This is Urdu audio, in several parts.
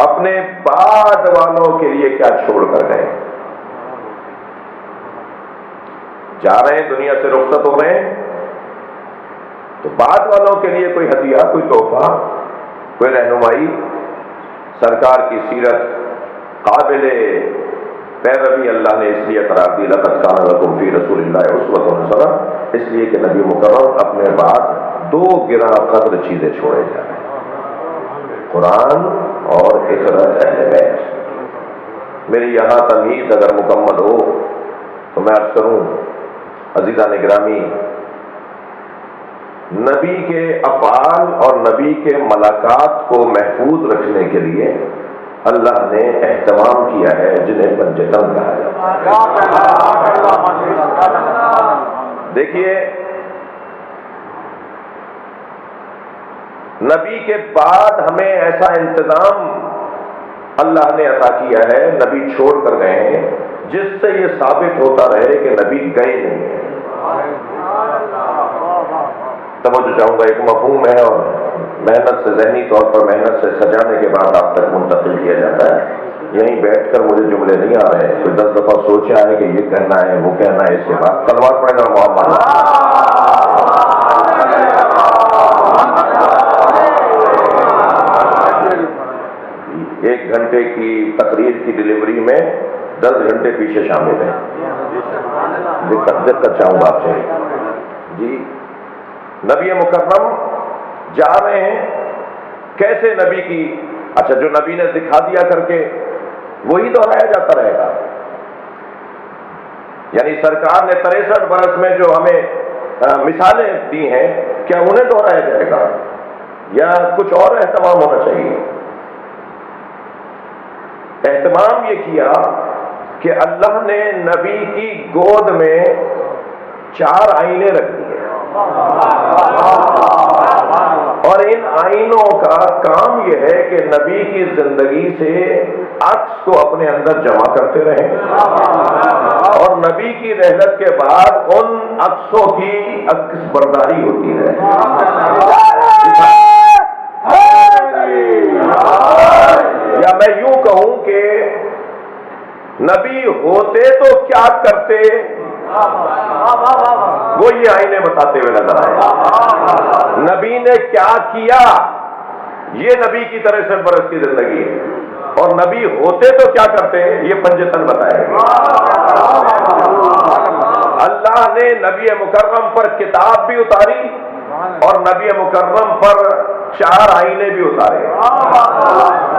اپنے بعد والوں کے لیے کیا چھوڑ کر گئے؟ جا رہے ہیں، دنیا سے رخصت ہو رہے ہیں، تو بعد والوں کے لیے کوئی ہدیہ، کوئی تحفہ، کوئی رہنمائی، سرکار کی سیرت قابل پیروی اللہ نے اس لیے قرار دی، لقد کان لکم فی رسول اللہ اسوۃ حسنہ، اس لیے کہ نبی مکرم اپنے بعد دو گراں قدر چیزیں چھوڑے جا رہے ہیں، قرآن اور عترت اہل بیت۔ میری یہاں تمہید اگر مکمل ہو تو میں عرض کروں عزیزان گرامی، نبی کے افعال اور نبی کے ملاقات کو محفوظ رکھنے کے لیے اللہ نے اہتمام کیا ہے، جنہیں پنجتن کہا جاتا ہے۔ دیکھیے، نبی کے بعد ہمیں ایسا انتظام اللہ نے عطا کیا ہے، نبی چھوڑ کر گئے ہیں، جس سے یہ ثابت ہوتا رہے کہ نبی گئے نہیں ہیں۔ توجہ چاہوں گا، ایک مفہوم ہے اور محنت سے، ذہنی طور پر محنت سے سجانے کے بعد آپ تک منتقل کیا جاتا ہے۔ یہیں بیٹھ کر مجھے جملے نہیں آ رہے ہیں، کوئی 10 دفعہ سوچا ہے کہ یہ کہنا ہے، وہ کہنا ہے، اس کے بعد تلوار پڑے گا محمد۔ ایک گھنٹے کی تقریر کی ڈلیوری میں 10 گھنٹے پیچھے شامل ہیں۔ دقت چاہوں گا آپ سے جی۔ نبی مکرم جا رہے ہیں، کیسے نبی کی، اچھا جو نبی نے دکھا دیا کر کے وہی دہرایا جاتا رہے گا؟ یعنی سرکار نے 63 برس میں جو ہمیں مثالیں دی ہیں، کیا انہیں دہرایا جائے گا یا کچھ اور اہتمام ہونا چاہیے؟ اہتمام یہ کیا کہ اللہ نے نبی کی گود میں 4 آئینے رکھ دیے، اور ان آئینوں کا کام یہ ہے کہ نبی کی زندگی سے عکس کو اپنے اندر جمع کرتے رہیں، اور نبی کی رحلت کے بعد ان عکسوں کی عکس برداری ہوتی ہے۔ یا میں یوں کہوں کہ نبی ہوتے تو کیا کرتے، وہ یہ آئینے بتاتے ہوئے نظر آئے۔ نبی نے کیا کیا، یہ نبی کی 63 برس کی زندگی ہے، اور نبی ہوتے تو کیا کرتے، یہ پنجتن بتائے گا۔ اللہ نے نبی مکرم پر کتاب بھی اتاری اور نبی مکرم پر 4 آئینے بھی اتارے۔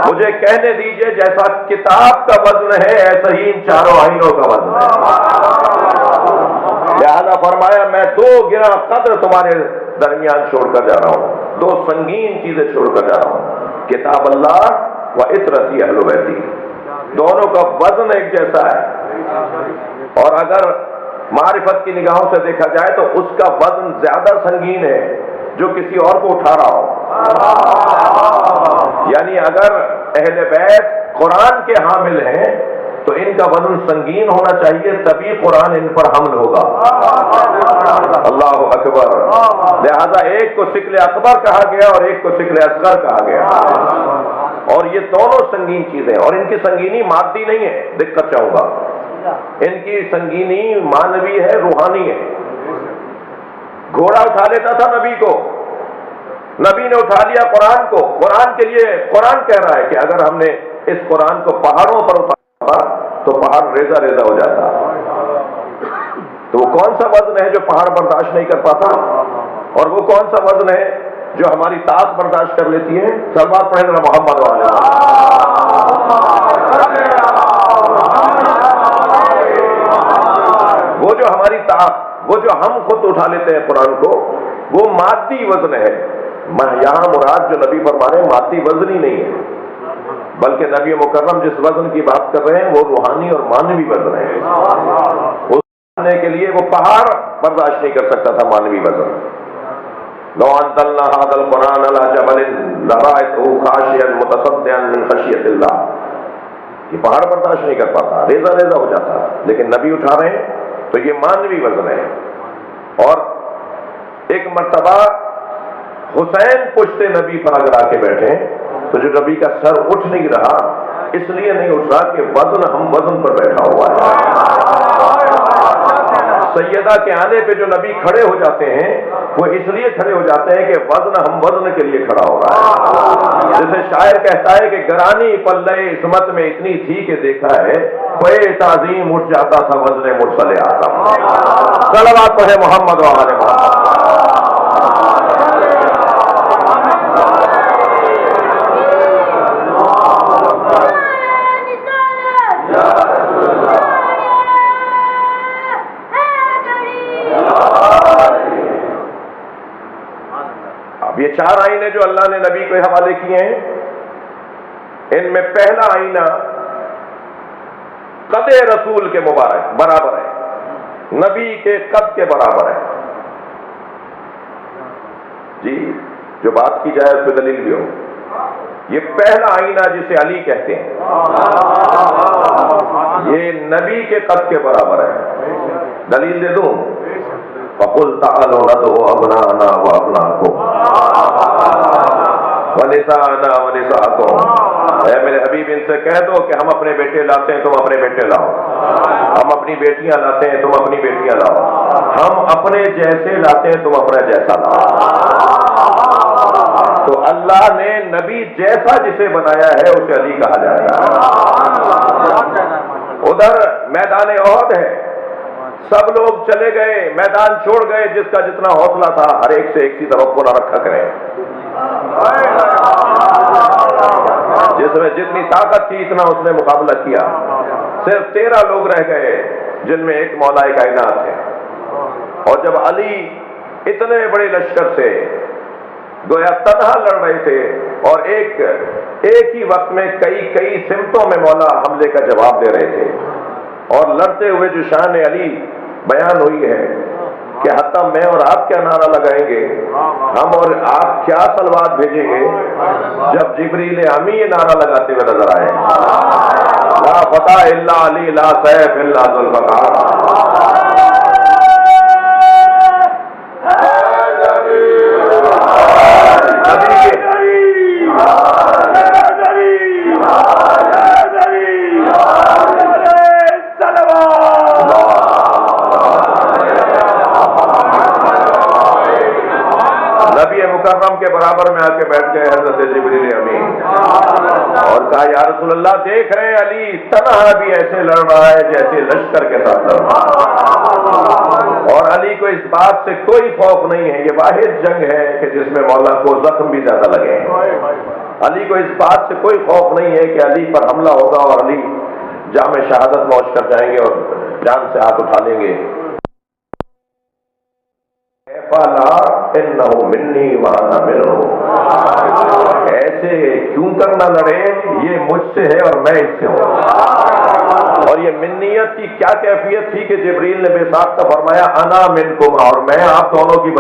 مجھے کہنے دیجئے، جیسا کتاب کا وزن ہے ایسا ہی ان 4 آئینوں کا وزن ہے۔ لہذا فرمایا میں 2 گراں قدر تمہارے درمیان چھوڑ کر جا رہا ہوں، 2 سنگین چیزیں چھوڑ کر جا رہا ہوں، کتاب اللہ و عترتی اہل بیتی۔ دونوں کا وزن ایک جیسا ہے، اور اگر معرفت کی نگاہوں سے دیکھا جائے تو اس کا وزن زیادہ سنگین ہے جو کسی اور کو اٹھا رہا ہو۔ یعنی اگر اہل بیت قرآن کے حامل ہیں تو ان کا وزن سنگین ہونا چاہیے، تبھی قرآن ان پر حمل ہوگا۔ اللہ اکبر۔ لہذا ایک کو ثقل اکبر کہا گیا اور ایک کو ثقل اصغر کہا گیا، اور یہ دونوں سنگین چیزیں، اور ان کی سنگینی مادی نہیں ہے، دقت چاہوں گا، ان کی سنگینی مانوی ہے، روحانی ہے۔ گھوڑا اٹھا لیتا تھا نبی کو، نبی نے اٹھا لیا قرآن کو۔ قرآن کے لیے قرآن کہہ رہا ہے کہ اگر ہم نے اس قرآن کو پہاڑوں پر اتارا تو پہاڑ ریزہ ریزہ ہو جاتا، تو وہ کون سا وزن ہے جو پہاڑ برداشت نہیں کر پاتا، اور وہ کون سا وزن ہے جو ہماری طاقت برداشت کر لیتی ہے؟ سلوات پڑھیں ذرا محمد والے۔ وہ جو ہماری طاقت، وہ جو ہم خود اٹھا لیتے ہیں قرآن کو، وہ مادی وزن ہے۔ یہاں مراد جو نبی فرما رہے ہیں مادی وزن ہی نہیں ہے، بلکہ نبی مکرم جس وزن کی بات کر رہے ہیں وہ روحانی اور مانوی وزن ہے۔ اس کرنے کے لیے وہ پہاڑ برداشت نہیں کر سکتا تھا مانوی وزن۔ لو انزلنا هذا القرآن على جبل لرأيته خاشعا متصدعا من خشية الله، یہ پہاڑ برداشت نہیں کر پاتا، ریزہ ریزہ ہو جاتا، لیکن نبی اٹھا رہے ہیں تو یہ مانوی وزن ہے۔ اور ایک مرتبہ حسین پشت نبی پر اگر آ کے بیٹھے تو جو نبی کا سر اٹھ نہیں رہا اس لیے نہیں اٹھ رہا کہ وزن ہم وزن پر بیٹھا ہوا ہے۔ سیدہ کے آنے پہ جو نبی کھڑے ہو جاتے ہیں وہ اس لیے کھڑے ہو جاتے ہیں کہ وزن ہم وزن کے لیے کھڑا ہو رہا ہے۔ جیسے شاعر کہتا ہے کہ گرانی پلے عصمت میں اتنی تھی کہ دیکھا ہے کوئی تعظیم اٹھ جاتا تھا وزن مرسل اعظم۔ صلوات پڑھے محمد و آل محمد۔ یہ چار آئینے جو اللہ نے نبی کو حوالے کیے ہیں ان میں پہلا آئینہ قد رسول کے مبارک برابر ہے، نبی کے قد کے برابر ہے۔ جی جو بات کی جائے اس پہ دلیل بھی ہو۔ یہ پہلا آئینہ جسے علی کہتے ہیں یہ نبی کے قد کے برابر ہے۔ دلیل دے دوں؟ فَقُلْ تَعَالُوا نَدْعُ أَبْنَاءَنَا وَأَبْنَاءَكُمْ وَنِسَاءَنَا وَنِسَاءَكُمْ۔ اے میرے حبیب ان سے کہہ دو کہ ہم اپنے بیٹے لاتے ہیں تم اپنے بیٹے لاؤ، ہم اپنی بیٹیاں لاتے ہیں تم اپنی بیٹیاں لاؤ، ہم اپنے جیسے لاتے ہیں تم اپنا جیسا لاؤ۔ تو اللہ نے نبی جیسا جسے بنایا ہے اسے علی کہا جائے گا۔ ادھر میدان احد ہے، سب لوگ چلے گئے، میدان چھوڑ گئے، جس کا جتنا حوصلہ تھا ہر ایک سے ایک سی توقع نہ رکھا کریں، جس میں جتنی طاقت تھی اتنا اس نے مقابلہ کیا۔ صرف 13 لوگ رہ گئے جن میں ایک مولا کائنات ہے، اور جب علی اتنے بڑے لشکر سے گویا تنہا لڑ رہے تھے اور ایک ہی وقت میں کئی سمتوں میں مولا حملے کا جواب دے رہے تھے، اور لڑتے ہوئے جو شان علی بیان ہوئی ہے کہ حتیٰ میں اور آپ کیا نعرہ لگائیں گے، ہم اور آپ کیا صلوات بھیجیں گے جب جبریل امی یہ نعرہ لگاتے ہوئے نظر آئے، لا فتح الا علی لا سیف الا ذوالفقار۔ مکرم کے برابر میں آ کے بیٹھ گئے حضرت جبریل امین اور کہا یا رسول اللہ دیکھ رہے ہیں علی تنہا بھی ایسے لڑ رہا ہے جیسے لشکر کے ساتھ لڑ رہا ہے، اور علی کو اس بات سے کوئی خوف نہیں ہے، یہ واحد جنگ ہے کہ جس میں مولا کو زخم بھی زیادہ لگے ہیں۔ علی کو اس بات سے کوئی خوف نہیں ہے کہ علی پر حملہ ہوگا اور علی جام شہادت نوش کر جائیں گے اور جان سے ہاتھ اٹھا لیں گے۔ انہو منی وانا منہو، ایسے کیوں کرنا لڑے، یہ مجھ سے ہے اور میں اس سے ہوں۔ اور یہ منیت کی کیا کیفیت تھی کہ جبریل نے بے ساختہ فرمایا انا منکم، اور میں آپ دونوں کی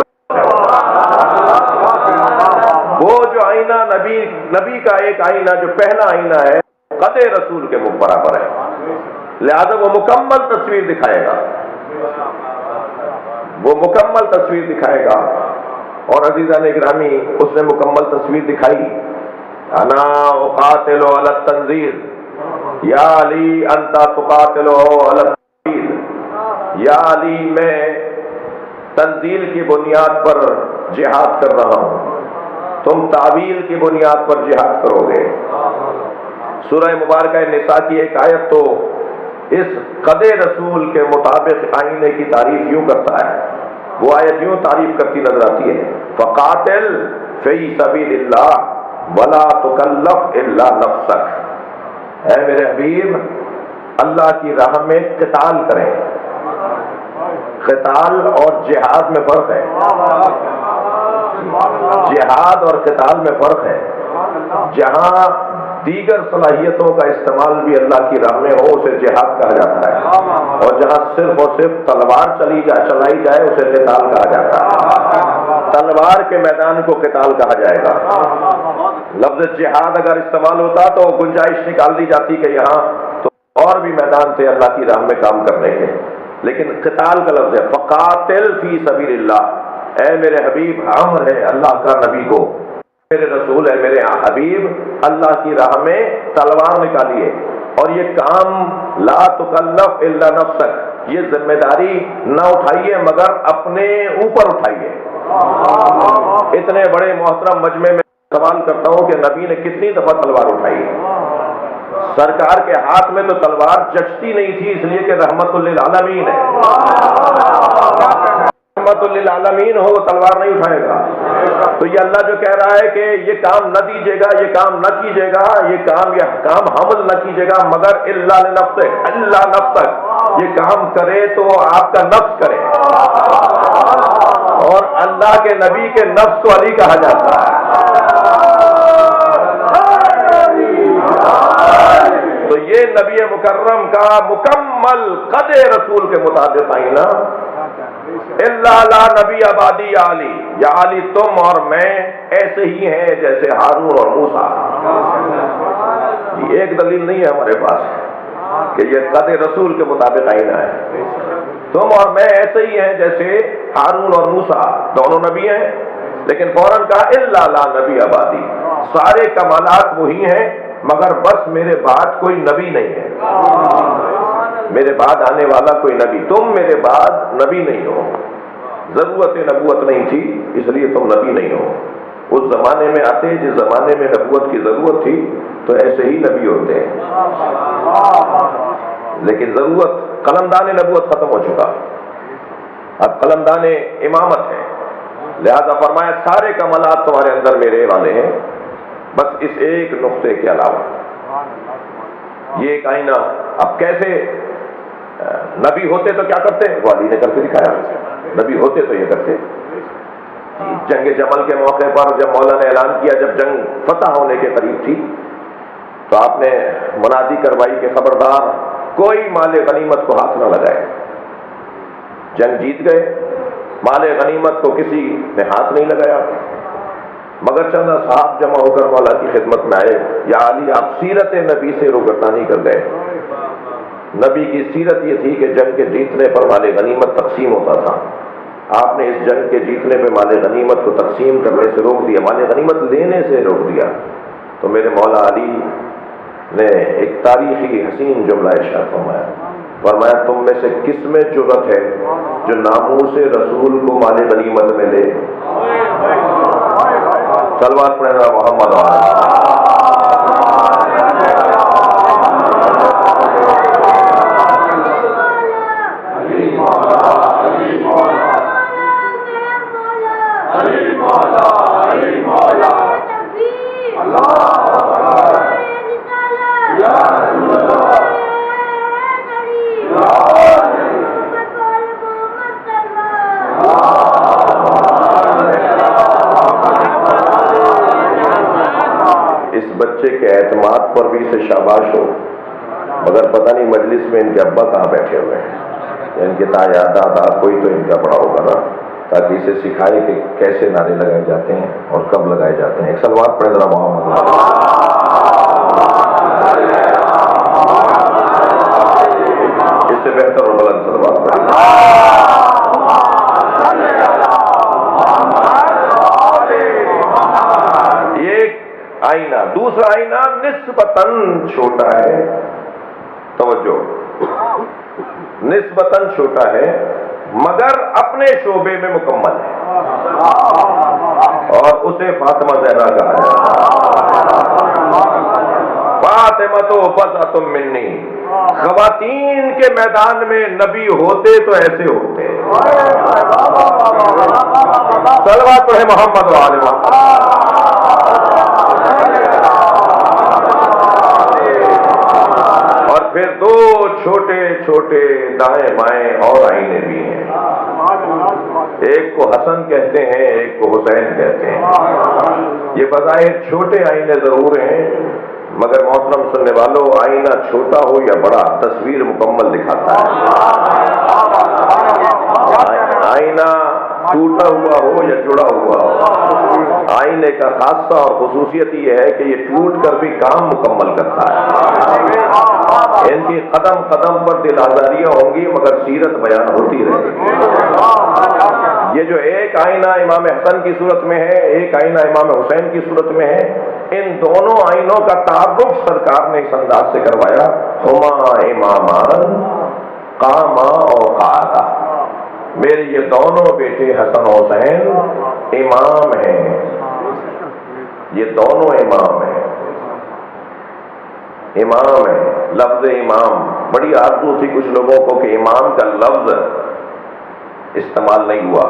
وہ جو آئینہ نبی کا ایک آئینہ جو پہلا آئینہ ہے قد رسول کے برابر ہے، لہذا وہ مکمل تصویر دکھائے گا، وہ مکمل تصویر دکھائے گا۔ اور عزیزان گرامی اس نے مکمل تصویر دکھائی، انا اقاتل علی التنزیل یا علی انت تقاتل علی التنزیل، یا علی میں تنزیل کی بنیاد پر جہاد کر رہا ہوں، تم تعویل کی بنیاد پر جہاد کرو گے۔ سورہ مبارکہ نساء کی ایک آیت تو اس قد رسول کے مطابق آئینے کی تعریف یوں کرتا ہے، وہ آیت یوں تعریف کرتی نظر آتی ہے، فقاتل فی سبیل اللہ ولا تکلف الا نفسک، اے میرے حبیب اللہ کی راہ میں قتال کریں۔ قتال اور جہاد میں فرق ہے، جہاد اور قتال میں فرق ہے۔ جہاں دیگر صلاحیتوں کا استعمال بھی اللہ کی راہ میں ہو اسے جہاد کہا جاتا ہے، اور جہاں صرف اور صرف تلوار چلائی جائے اسے قتال کہا جاتا ہے۔ تلوار کے میدان کو قتال کہا جائے گا۔ لفظ جہاد اگر استعمال ہوتا تو گنجائش نکال دی جاتی کہ یہاں تو اور بھی میدان تھے اللہ کی راہ میں کام کرنے کے، لیکن قتال کا لفظ ہے، فقاتل فی سبیل اللہ، اے میرے حبیب امر ہے اللہ کا نبی کو میرے رسول ہے، میرے حبیب، اللہ کی راہ میں تلوار نکالیے، اور یہ کام لا تکلف الا نفسک، یہ ذمہ داری نہ اٹھائیے مگر اپنے اوپر اٹھائیے۔ اتنے بڑے محترم مجمع میں سوال کرتا ہوں کہ نبی نے کتنی دفعہ تلوار اٹھائی؟ سرکار کے ہاتھ میں تو تلوار جچتی نہیں تھی، اس لیے کہ رحمت للعالمین ہے، رحمت للعالمین ہو تلوار نہیں اٹھائے گا۔ تو یہ اللہ جو کہہ رہا ہے کہ یہ کام نہ دیجیے گا، یہ کام نہ کیجیے گا، یہ کام حمل نہ کیجیے گا مگر الا لنفسک، الا نفسک، یہ کام کرے تو آپ کا نفس کرے، اور اللہ کے نبی کے نفس کو علی کہا جاتا ہے۔ تو یہ نبی مکرم کا مکمل قد رسول کے مطابق آئینہ، الا لا نبی آبادی یا علی، یا علی تم اور میں ایسے ہی ہیں جیسے ہارون اور موسیٰ۔ یہ ایک دلیل نہیں ہے ہمارے پاس کہ یہ قد رسول کے مطابق آئینہ ہے، تم اور میں ایسے ہی ہیں جیسے ہارون اور موسیٰ، دونوں نبی ہیں، لیکن فوراً کہا الا لا نبی آبادی، سارے کمالات وہی ہیں مگر بس میرے بعد کوئی نبی نہیں ہے، میرے بعد آنے والا کوئی نبی، تم میرے بعد نبی نہیں ہو، ضرورت نبوت نہیں تھی اس لیے تم نبی نہیں ہو۔ اس زمانے میں آتے جس زمانے میں نبوت کی ضرورت تھی تو ایسے ہی نبی ہوتے ہیں، لیکن ضرورت قلمدان نبوت ختم ہو چکا، اب قلمدان امامت ہے، لہذا فرمایا سارے کمالات تمہارے اندر میرے والے ہیں بس اس ایک نقطے کے علاوہ۔ یہ ایک آئینہ، اب کیسے نبی ہوتے تو کیا کرتے؟ وہ علی نے کر کے دکھایا، نبی ہوتے تو یہ کرتے۔ جنگ جمل کے موقع پر جب مولا نے اعلان کیا، جب جنگ فتح ہونے کے قریب تھی تو آپ نے منادی کروائی کہ خبردار کوئی مال غنیمت کو ہاتھ نہ لگائے۔ جنگ جیت گئے، مال غنیمت کو کسی نے ہاتھ نہیں لگایا، مگر چند صاحب جمع ہو کر مولا کی خدمت میں آئے، یا علی آپ سیرت نبی سے روگردانی کر گئے۔ نبی کی سیرت یہ تھی کہ جنگ کے جیتنے پر مال غنیمت تقسیم ہوتا تھا، آپ نے اس جنگ کے جیتنے پہ مال غنیمت کو تقسیم کرنے سے روک دیا، مال غنیمت لینے سے روک دیا۔ تو میرے مولا علی نے ایک تاریخی حسین جملہ ارشاد فرمایا تم میں سے کس میں جرأت ہے جو ناموس رسول کو مال غنیمت میں لے؟ صلوات پڑھنا محمد بچے کے اعتماد پر بھی اسے شاباش ہو، مگر پتہ نہیں مجلس میں ان کے ابا کہاں بیٹھے ہوئے ہیں، ان کے تایا دادا کوئی تو ان کا بڑا ہوگا نا، تاکہ اسے سکھائے کہ کیسے نعرے لگائے جاتے ہیں اور کب لگائے جاتے ہیں۔ ایک صلوات پڑھیں ذرا محمد۔ اس سے بہتر اور بلند صلوات پڑھیں۔ آئینہ، دوسرا آئینہ نسبتاً چھوٹا ہے، توجہ، نسبتاً چھوٹا ہے مگر اپنے شعبے میں مکمل ہے، اور اسے فاطمہ زہرا کہا ہے۔ فاطمہ تو فضلۃ منی، خواتین کے میدان میں نبی ہوتے تو ایسے ہوتے۔ صلوات پڑھے محمد وآل محمد۔ پھر دو چھوٹے چھوٹے دائیں بائیں اور آئینے بھی ہیں، ایک کو حسن کہتے ہیں ایک کو حسین کہتے ہیں۔ یہ بظاہر چھوٹے آئینے ضرور ہیں مگر محترم سننے والوں، آئینہ چھوٹا ہو یا بڑا تصویر مکمل دکھاتا ہے۔ آئینہ ٹوٹا ہوا ہو یا جڑا ہوا ہو، آئینے کا خاصہ اور خصوصیت یہ ہے کہ یہ ٹوٹ کر بھی کام مکمل کرتا ہے۔ ان کی قدم قدم پر دل آزاریاں ہوں گی مگر سیرت بیان ہوتی رہے گی۔ یہ جو ایک آئینہ امام حسن کی صورت میں ہے، ایک آئینہ امام حسین کی صورت میں ہے، ان دونوں آئینوں کا تعارف سرکار نے اس انداز سے کروایا، ہما امامان قاما اور قعدا، میرے یہ دونوں بیٹے حسن و حسین امام ہیں، یہ دونوں امام ہیں، امام ہے۔ لفظ امام بڑی آرزو تھی کچھ لوگوں کو کہ امام کا لفظ استعمال نہیں ہوا۔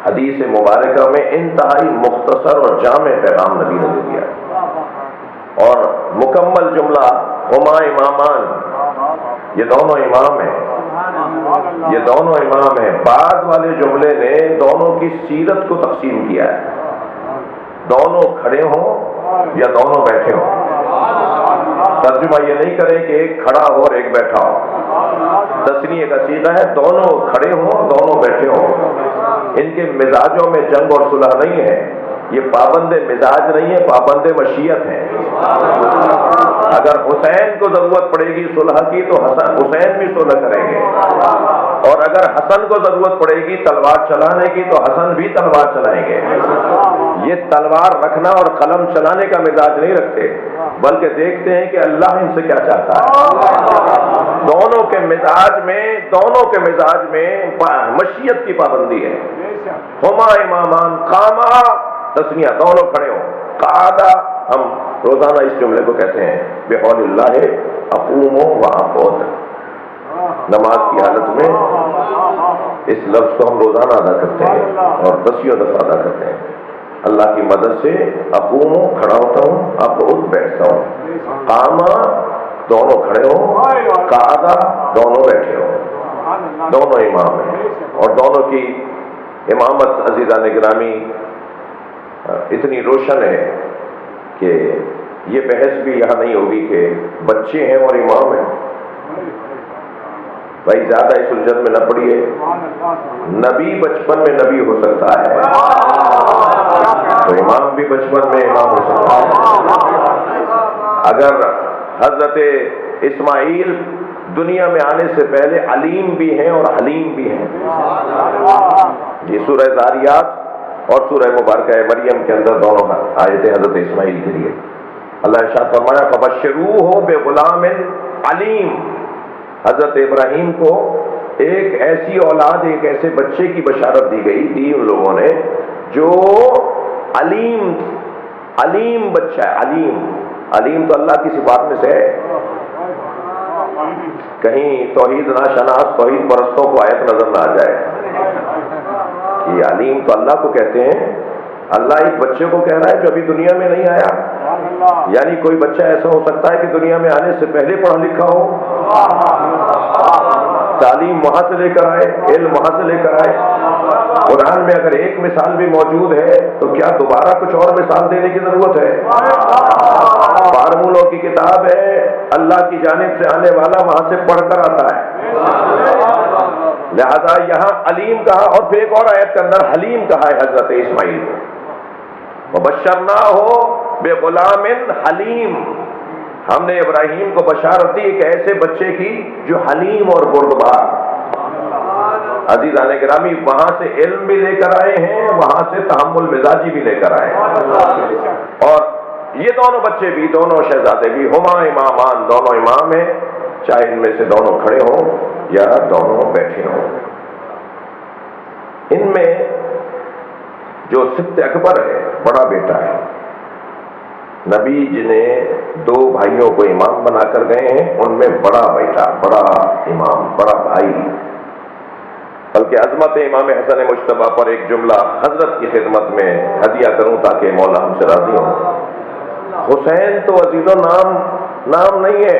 حدیث مبارکہ میں انتہائی مختصر اور جامع پیغام نبی نے دے دیا، اور مکمل جملہ ہما امامان، یہ دونوں امام ہیں، یہ دونوں امام ہیں۔ بعد والے جملے نے دونوں کی سیرت کو تقسیم کیا ہے، دونوں کھڑے ہوں یا دونوں بیٹھے ہوں۔ ترجمہ یہ نہیں کرے کہ ایک کھڑا ہو اور ایک بیٹھا ہو، تسنیہ کا صیغہ ہے دونوں کھڑے ہوں دونوں بیٹھے ہوں۔ ان کے مزاجوں میں جنگ اور صلح نہیں ہے، یہ پابند مزاج نہیں ہے، پابند مشیت ہے۔ اگر حسین کو ضرورت پڑے گی صلح کی تو حسین بھی صلح کریں گے، اور اگر حسن کو ضرورت پڑے گی تلوار چلانے کی تو حسن بھی تلوار چلائیں گے۔ یہ تلوار رکھنا اور قلم چلانے کا مزاج نہیں رکھتے، بلکہ دیکھتے ہیں کہ اللہ ان سے کیا چاہتا ہے۔ دونوں کے مزاج میں مشیت کی پابندی ہے۔ ہما امامان قاما تسنیہ دونوں کھڑے ہوں، قعدا ہم روزانہ اس جملے کو کہتے ہیں بحول اللہ اقوم و اقعد، نماز کی حالت میں اس لفظ کو ہم روزانہ ادا کرتے ہیں اور دسیوں دفعہ ادا کرتے ہیں۔ اللہ کی مدد سے اقوم کھڑا ہوتا ہوں، اقعد بیٹھتا ہوں، قاما دونوں کھڑے ہوں، قعدا دونوں بیٹھے ہوں، دونوں امام ہیں، اور دونوں کی امامت عزیزان گرامی اتنی روشن ہے کہ یہ بحث بھی یہاں نہیں ہوگی کہ بچے ہیں اور امام ہیں۔ بھائی زیادہ اس الجھن میں نہ پڑیے، نبی بچپن میں نبی ہو سکتا ہے تو امام بھی بچپن میں امام ہو سکتا ہے۔ اگر حضرت اسماعیل دنیا میں آنے سے پہلے علیم بھی ہیں اور حلیم بھی ہیں، یہ سورہ ذاریات اور سورہ مبارکہ مریم کے اندر دونوں آیتیں حضرت اسماعیل کے لیے۔ اللہ ارشاد فرمایا فبشروہ بغلام علیم، حضرت ابراہیم کو ایک ایسی اولاد، ایک ایسے بچے کی بشارت دی گئی، دی ان لوگوں نے جو علیم بچہ ہے۔ علیم تو اللہ کی صفات میں سے ہے، کہیں توحید ناشناس توحید پرستوں کو آیت نظر نہ آ جائے۔ یہ علیم تو اللہ کو کہتے ہیں، اللہ ایک بچے کو کہہ رہا ہے جو ابھی دنیا میں نہیں آیا، یعنی کوئی بچہ ایسا ہو سکتا ہے کہ دنیا میں آنے سے پہلے پڑھا لکھا ہو، تعلیم وہاں سے لے کر آئے، علم وہاں سے لے کر آئے۔ قرآن میں اگر ایک مثال بھی موجود ہے تو کیا دوبارہ کچھ اور مثال دینے کی ضرورت ہے؟ فارمولوں کی کتاب ہے، اللہ کی جانب سے آنے والا وہاں سے پڑھ کر آتا ہے۔ لہذا یہاں علیم کہا، اور پھر ایک اور آیت کے اندر حلیم کہا ہے حضرت اسماعیل کو، وَبَشَّرْنَاهُ بِغُلَامٍ حلیم، ہم نے ابراہیم کو بشارت دی ایک ایسے بچے کی جو حلیم اور بردبار۔ عزیزان گرامی وہاں سے علم بھی لے کر آئے ہیں، وہاں سے تحمل مزاجی بھی لے کر آئے ہیں، اور یہ دونوں بچے بھی، دونوں شہزادے بھی، ہما امامان دونوں امام ہیں، چاہے ان میں سے دونوں کھڑے ہوں یا دونوں بیٹھے ہوں۔ ان میں جو سبط اکبر ہے، بڑا بیٹا ہے، نبی جنہیں دو بھائیوں کو امام بنا کر گئے ہیں، ان میں بڑا بیٹا، بڑا امام، بڑا بھائی، بلکہ عظمت امام حسن مجتبیٰ پر ایک جملہ حضرت کی خدمت میں ہدیہ کروں تاکہ مولا ہم سے راضی ہوں۔ حسین تو عزیزوں نام نہیں ہے،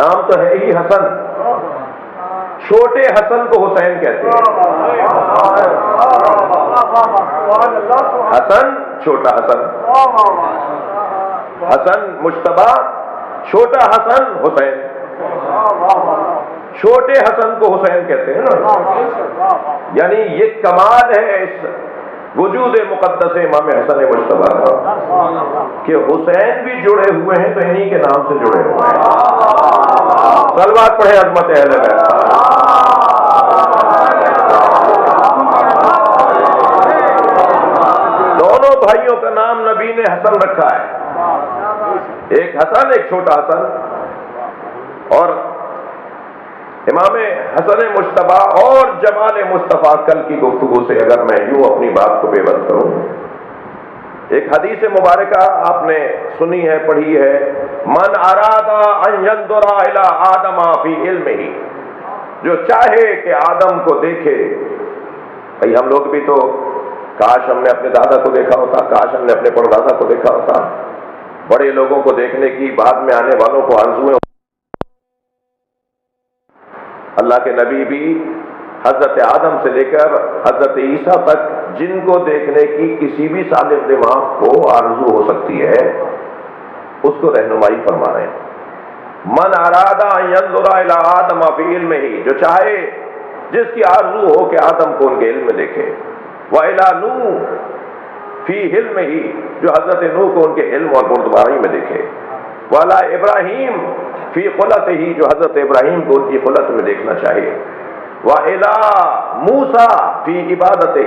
نام تو ہے ہی حسن، چھوٹے حسن کو حسین کہتے ہیں، حسن چھوٹا حسن، حسن مجتبیٰ، چھوٹا حسن حسین، چھوٹے حسن کو حسین کہتے ہیں نا، یعنی یہ کمال ہے اس وجود مقدس امام حسن مجتبیٰ کا کہ حسین بھی جڑے ہوئے ہیں تو انہی کے نام سے جڑے ہوئے ہیں۔ صلوات پڑھے عظمت اہل بیت۔ بھائیوں کا نام نبی نے حسن رکھا ہے، ایک حسن، ایک چھوٹا حسن۔ اور امام حسن مجتبیٰ اور جمال مصطفیٰ کل کی گفتگو سے اگر میں یوں اپنی بات کو بے بس کروں، ایک حدیث مبارکہ آپ نے سنی ہے، پڑھی ہے، من اراد ان ينظر الى آدم فی علمہ، جو چاہے کہ آدم کو دیکھے۔ بھئی ہم لوگ بھی تو کاش ہم نے اپنے دادا کو دیکھا ہوتا، کاش ہم نے اپنے پردادا کو دیکھا ہوتا، بڑے لوگوں کو دیکھنے کی بعد میں آنے والوں کو آرزویں۔ اللہ کے نبی بھی حضرت آدم سے لے کر حضرت عیسیٰ تک جن کو دیکھنے کی کسی بھی صالح دماغ کو آرزو ہو سکتی ہے، اس کو رہنمائی فرما رہے ہیں۔ من اراد ان ينظر الى آدم فی علمہ، جو چاہے، جس کی آرزو ہو کہ آدم کو ان کے علم میں دیکھے، وَإِلَى نوح فی علمہ، جو حضرت نوح کو ان کے علم اور بردباری میں دیکھے، وَعَلَى ابراہیم فی خلتہ، جو حضرت ابراہیم کو ان کی خلت میں دیکھنا چاہیے، وَإِلَى موسیٰ فی عبادتہ،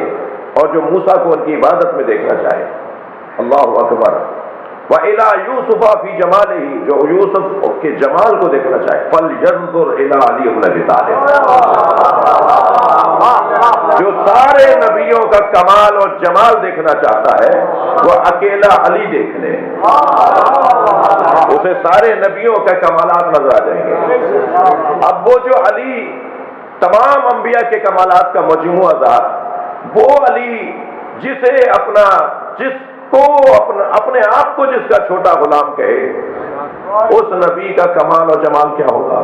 اور جو موسیٰ کو ان کی عبادت میں دیکھنا چاہے، اللہ اکبر، وَإِلَى یوسف فی جمالہ، جو یوسف کے جمال کو دیکھنا چاہے، فَلْيَنظُرْ إِلَى عَلِيِّ بْنِ أَبِي طَالِبٍ، جو سارے نبیوں کا کمال اور جمال دیکھنا چاہتا ہے وہ اکیلا علی دیکھ لے، اسے سارے نبیوں کے کمالات نظر آ جائیں گے۔ اب وہ جو علی تمام انبیاء کے کمالات کا مجموعہ ذات، وہ علی جس کو اپنے آپ کو جس کا چھوٹا غلام کہے، اس نبی کا کمال اور جمال کیا ہوگا؟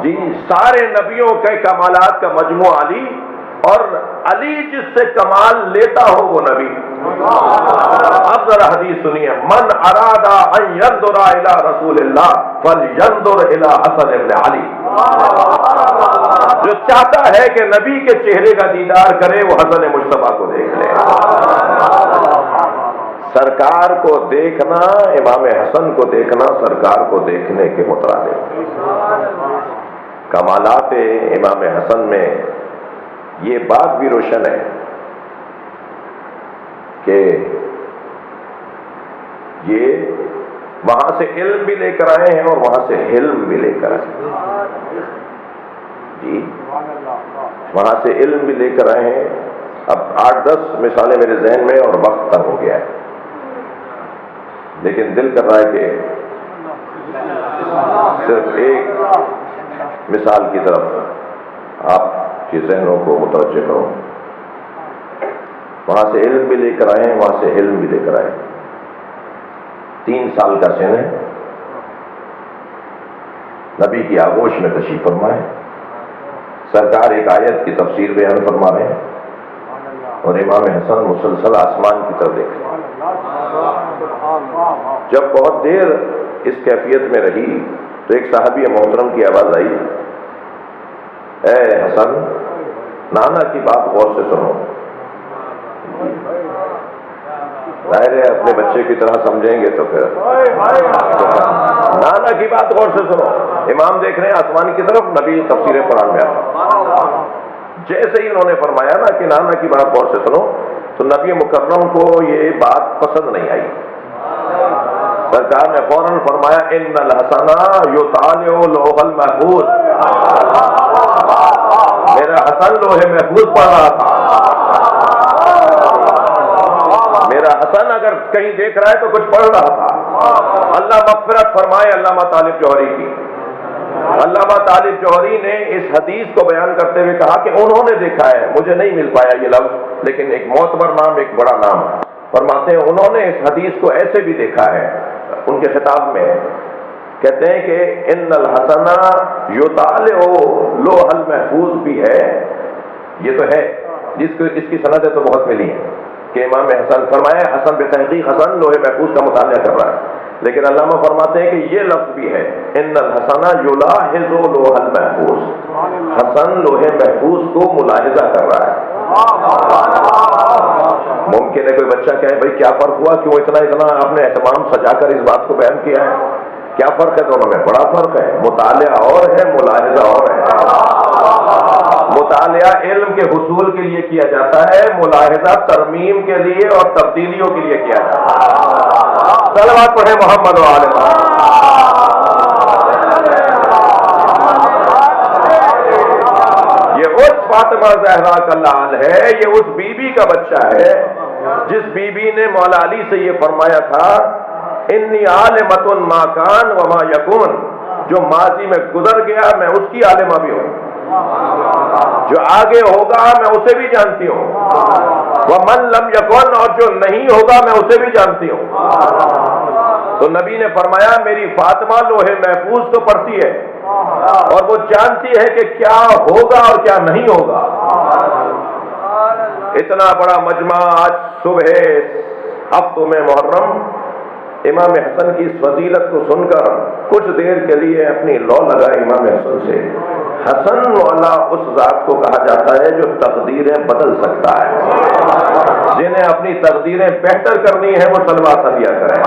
جی، سارے نبیوں کے کمالات کا مجموعہ علی، اور علی جس سے کمال لیتا ہو وہ نبی۔ اب ذرا حدیث سنیے، من اراد ان ينظر الى رسول اللہ فلينظر الى حسن ابن علی، جو چاہتا ہے کہ نبی کے چہرے کا دیدار کرے وہ حسن مجتبیٰ کو دیکھ لے۔ سرکار کو دیکھنا، امام حسن کو دیکھنا، سرکار کو دیکھنے کے مترادف۔ کمالات امام حسن میں یہ بات بھی روشن ہے کہ یہ وہاں سے علم بھی لے کر آئے ہیں اور وہاں سے حلم بھی لے کر آئے ہیں۔ جی، وہاں سے علم بھی لے کر آئے ہیں۔ اب 8-10 مثالیں میرے ذہن میں اور وقت تک ہو گیا ہے، لیکن دل کر رہا ہے کہ صرف ایک مثال کی طرف آپ کے ذہنوں کو متوجہ کرو۔ وہاں سے علم بھی لے کر آئے ہیں، وہاں سے علم بھی لے کر آئے۔ 3 سال کا سن ہے، نبی کی آغوش میں تشریف فرما ہے، سرکار ایک آیت کی تفسیر بیان فرما رہے ہیں، اور امام حسن مسلسل آسمان کی طرف دیکھ رہے ہیں۔ جب بہت دیر اس کیفیت میں رہی تو ایک صحابی محترم کی آواز آئی، اے حسن، نانا کی بات غور سے سنو۔ ظاہر ہے اپنے بچے کی طرح سمجھیں گے تو پھر نانا کی بات غور سے سنو۔ امام دیکھ رہے ہیں آسمان کی طرف، نبی تفسیر قرآن میں آتا۔ جیسے ہی انہوں نے فرمایا نا کہ نانا کی بات غور سے سنو، تو نبی مکرم کو یہ بات پسند نہیں آئی۔ سرکار نے فوراً فرمایا، ان الحسن یطالع لوح المحفوظ، میرا حسن لوح محفوظ پڑھ رہا تھا۔ میرا حسن اگر کہیں دیکھ رہا ہے تو کچھ پڑھ رہا تھا۔ اللہ مغفرت فرمائے علامہ طالب جوہری کی۔ علامہ طالب جوہری نے اس حدیث کو بیان کرتے ہوئے کہا کہ انہوں نے دیکھا ہے، مجھے نہیں مل پایا یہ لفظ، لیکن ایک معتبر نام، ایک بڑا نام، فرماتے ہیں انہوں نے اس حدیث کو ایسے بھی دیکھا ہے۔ ان کے خطاب میں کہتے ہیں کہ ان الحسن یطالع لوح المحفوظ بھی ہے، یہ تو ہے، اس کی سندیں تو بہت ملی ہیں کہ امام حسن فرمایا، حسن بے تحقیق حسن لوح محفوظ کا مطالعہ کر رہا ہے، لیکن علامہ فرماتے ہیں کہ یہ لفظ بھی ہے، ان الحسن یلاحظ لوح المحفوظ، حسن لوح محفوظ کو ملاحظہ کر رہا ہے۔ ممکن ہے کوئی بچہ کہے بھائی کیا فرق ہوا، کیوں اتنا آپ نے اہتمام سجا کر اس بات کو بیان کیا ہے؟ کیا فرق ہے دونوں میں؟ بڑا فرق ہے، مطالعہ اور ہے، ملاحظہ اور ہے۔ مطالعہ علم کے حصول کے لیے کیا جاتا ہے، ملاحظہ ترمیم کے لیے اور تبدیلیوں کے لیے کیا جاتا ہے۔ صلوات پڑھیں محمد و آل محمد۔ یہ اس فاطمہ زہرا کا لال ہے، یہ اس بی بی کا بچہ ہے جس بی بی نے مولا علی سے یہ فرمایا تھا انی عالمۃ ما کان وما یکون، جو ماضی میں گزر گیا میں اس کی عالمہ بھی ہوں، جو آگے ہوگا میں اسے بھی جانتی ہوں، ومن لم یکن، اور جو نہیں ہوگا میں اسے بھی جانتی ہوں۔ تو نبی نے فرمایا میری فاطمہ لوح محفوظ تو پڑھتی ہے اور وہ جانتی ہے کہ کیا ہوگا اور کیا نہیں ہوگا۔ اتنا بڑا مجمع آج صبح ہفتم محرم امام حسن کی اس فضیلت کو سن کر کچھ دیر کے لیے اپنی لو لگائے امام حسن سے۔ حسن والا اس ذات کو کہا جاتا ہے جو تقدیریں بدل سکتا ہے، جنہیں اپنی تقدیریں بہتر کرنی ہے وہ صلوات علیہ کریں۔